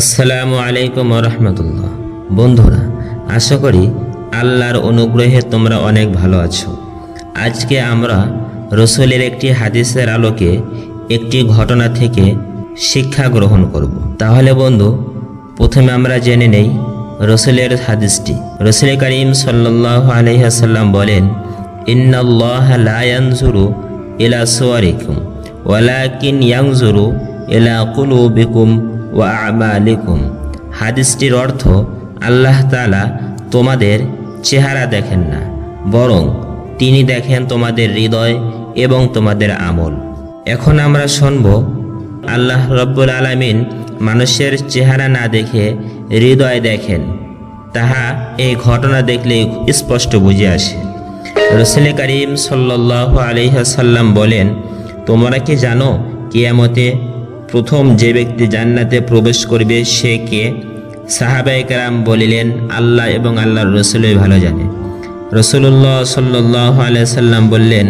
আসসালামু আলাইকুম রহমতুল্লাহ। বন্ধুরা, আশা করি আল্লাহর অনুগ্রহে তোমরা অনেক ভালো আছো। আজকে আমরা রসুলের একটি হাদিসের আলোকে একটি ঘটনা থেকে শিক্ষা গ্রহণ করব। তাহলে বন্ধু, প্রথমে আমরা জেনে নেই রসুলের হাদিসটি। রসুল করিম সাল্লাল্লাহু আলাইহি ওয়াসাল্লাম বলেন, ইন্নাল্লাহা লা ইয়ানজুরু ইলা সুওয়ারিকুম ওয়ালাকিন ইয়ানজুরু ইলা কুলুবিকুম ওয়া আমালিকুম। হাদিসটির অর্থ, আল্লাহ তাআলা তোমাদের চেহারা দেখেন না, বরং তিনি দেখেন তোমাদের হৃদয় এবং তোমাদের আমল। এখন আমরা শুনব আল্লাহ রব্বুল আলামিন মানুষের চেহারা না দেখে হৃদয় দেখেন, তাহা এই ঘটনা দেখলে স্পষ্ট বুঝে আসে। রাসূল করিম সাল্লাল্লাহু আলাইহি ওয়াসাল্লাম বলেন, তোমরা কি জানো কিয়ামতে প্রথম যে ব্যক্তি জান্নাতে প্রবেশ করবে সে কে? সাহাবায়ে কেরাম বলিলেন, আল্লাহ এবং আল্লাহর রাসূলই ভালো জানে। রাসূলুল্লাহ সাল্লাল্লাহু আলাইহি ওয়াসাল্লাম বললেন,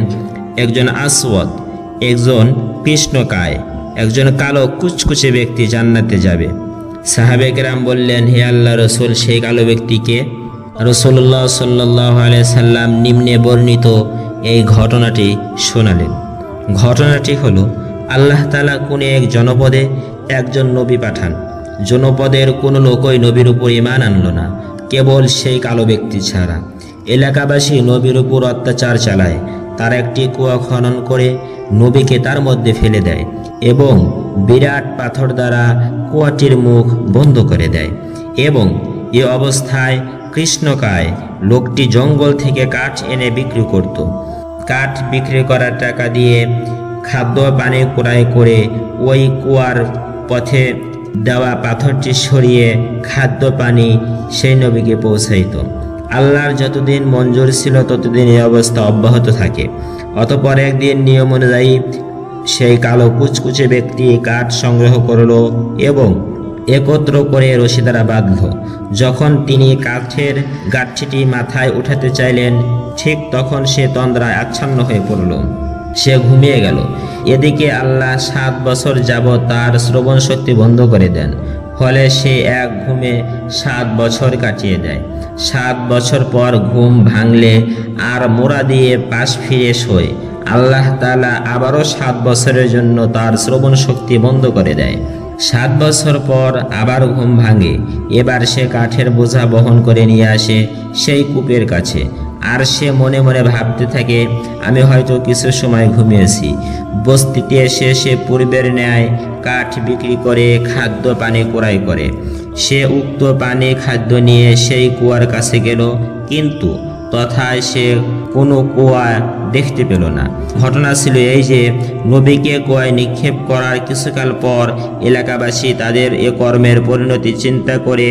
একজন আসওয়াদ, একজন কৃষ্ণকায়, একজন কালো কুচকুচে ব্যক্তি জান্নাতে যাবে। সাহাবায়ে কেরাম বললেন, হে আল্লাহর রাসূল, সেই কালো ব্যক্তিকে? রাসূলুল্লাহ সাল্লাল্লাহু আলাইহি ওয়াসাল্লাম নিম্নে বর্ণিত এই ঘটনাটি শোনালেন। ঘটনাটি হলো, আল্লাহ তাআলা কোন এক জনপদে একজন নবী পাঠান। জনপদের কোনো লোকই নবীর উপর ঈমান আনল না, কেবল সেই কালো ব্যক্তি ছাড়া। এলাকাবাসী নবীর উপর অত্যাচার চালায়। তার একটি কুয়া খনন করে নবীকে তার মধ্যে ফেলে দেয় এবং বিরাট পাথর দ্বারা কুয়াটির মুখ বন্ধ করে দেয়। এবং এ অবস্থায় কৃষ্ণকায় লোকটি জঙ্গল থেকে কাঠ এনে বিক্রি করত। কাঠ বিক্রি করার টাকা দিয়ে খাদ্য পানি ক্রয় করে ওই কুয়ার পথে দেওয়া পাথরটি সরিয়ে খাদ্য পানি সেই নবীকে পৌঁছাইত। আল্লাহর যতদিন মঞ্জুর ছিল ততদিন এই অবস্থা অব্যাহত থাকে। অতঃপর একদিন নিয়ম অনুযায়ী সেই কালো কুচকুচে ব্যক্তি কাঠ সংগ্রহ করল এবং একত্র করে রশি দ্বারা বাঁধল। যখন তিনি কাঠের গাঁঠিটি মাথায় উঠাতে চাইলেন, ঠিক তখন সে তন্দ্রায় আচ্ছন্ন হয়ে পড়ল। সে ঘুমিয়ে গেল। এদিকে আল্লাহ 7 বছর যাবৎ তার শ্রবণ শক্তি বন্ধ করে দেন। ফলে সে এক ঘুমে 7 বছর কাটিয়ে দেয়। 7 বছর পর ঘুম ভাঙলে আর মোড়া দিয়ে পাশ ফিরে শোয়। আল্লাহ তাআলা আবারও 7 বছরের জন্য তার শ্রবণ শক্তি বন্ধ করে দেয়। 7 বছর পর আবার ঘুম ভাঙে। এবার সে কাঠের বোঝা বহন করে নিয়ে আসে সেই কূপের কাছে। আর সে মনে মনে ভাবতে থাকে, আমি হয়তো কিছু সময় ঘুমিয়েছি। বস্তিতে এসে সে পূর্বের ন্যায় কাঠ বিক্রি করে খাদ্য পানি ক্রয় করে। সে উক্ত পানি খাদ্য নিয়ে সেই কুয়ার কাছে গেল, কিন্তু তথায় সে কোনো কুয়া দেখতে পেল না। ঘটনা ছিল এই যে, নবীকে কুয়ায় নিক্ষেপ করার কিছুকাল পর এলাকাবাসী তাদের এ কর্মের পরিণতি চিন্তা করে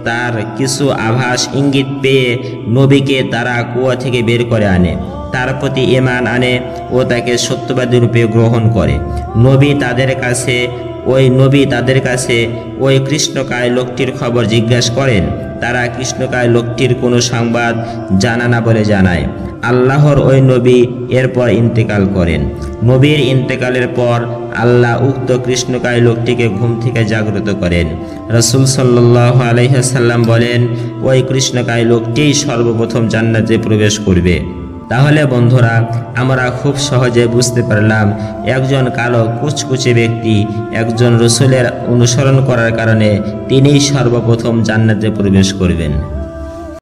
তার কিছু আভাস ইঙ্গিত পেয়ে নবীকে তারা কুয়া থেকে বের করে আনে, তার প্রতি ঈমান আনে ও তাকে সত্যবাদী রূপে গ্রহণ করে। নবী তাদের কাছে ওই কৃষ্ণকায় লোকটির খবর জিজ্ঞাসা করেন। তারা কৃষ্ণকায় লোকটির কোনো সংবাদ জানা না বলে জানায়। আল্লাহর ওই নবী এরপর ইন্তেকাল করেন। নবীর ইন্তেকালের পর আল্লাহ উক্ত কৃষ্ণকায় লোকটিকে ঘুম থেকে জাগ্রত করেন। রাসূল সাল্লাল্লাহু আলাইহি ওয়াসাল্লাম বলেন, ওই কৃষ্ণকায় লোকটিই সর্বপ্রথম জান্নাতে প্রবেশ করবে। তাহলে বন্ধুরা, আমরা খুব সহজে বুঝতে পারলাম একজন কালো কুচকুচে ব্যক্তি একজন রাসূলের অনুসরণ করার কারণে তিনিই সর্বপ্রথম জান্নাতে প্রবেশ করবেন।